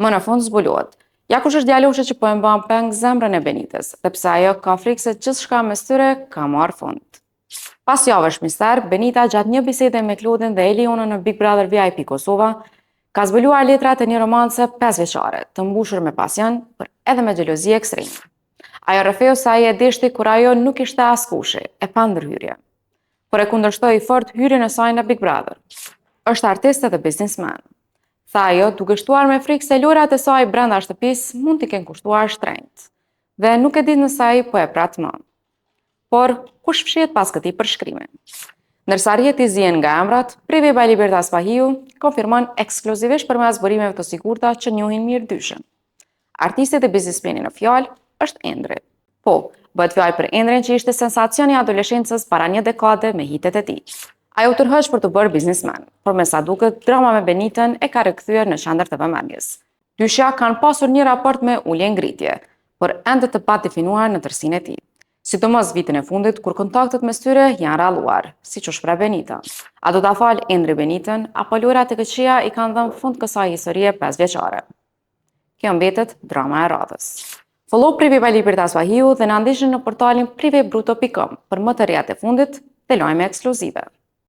Më në fund zbulohet. Ja kush është djaloshi që po e mban peng zemrën e Benitës, dhe pse ajo ka frikë se gjithçka mes tyre ka marrë fund. Pas javësh mister, Benita gjatë një bisede me Klodin dhe Elionën në Big Brother VIP Kosova, ka zbuluar letrat e një romance 5 vjeçare, të mbushur me pasion, por edhe me xhelozi ekstreme. Ajo rrëfeu se ai e deshti kur ajo nuk ishte askushi, e pa ndërhyrje. Por e kundërshtoi fort hyrjen e saj në Big Brother. Është artist dhe biznesmen. Tha ajo, duke shtuar me frikë se lojrat e saj brenda shtëpisë mund t'i kenë kushtuar shtrenjtë. Dhe nuk e ditë nëse ai po e prat më. Por kush fshihet pas këtij përshkrimi? Ndërsa rrjeti zihen nga emrat, Privi Baj Libertas Pahiu konfirmon ekskluzivisht përmes zburimeve të sigurta që njohin mirë dyshën. Artisti dhe biznesmeni në fjalë është Endri. Po, bëhet fjalë për Endrin që ishte sensacioni i adoleshencës para një dekade me hitet e tij. Ai u tërheq për të bërë biznesmen, por me sa duket drama me Benitën e ka rikthyer në qendër të vëmendjes. Dyshja kanë pasur një raport me ulje ngritje, por ende të padefinuar në tërësinë e tij. Sidomos vitin e fundit kur kontaktet mes tyre janë ralluar, siç u shpreh Benita. A do ta fal Endri Benitën apo lojrat e këqija i kanë dhënë fund kësaj historie 5 vjeçare? Kjo mbetet drama e radhës. Follow Privi Baj Libertas Pahiu dhe na ndiqni në portalin privibruto.com për më të rehat e fundit dhe lajme ekskluzive.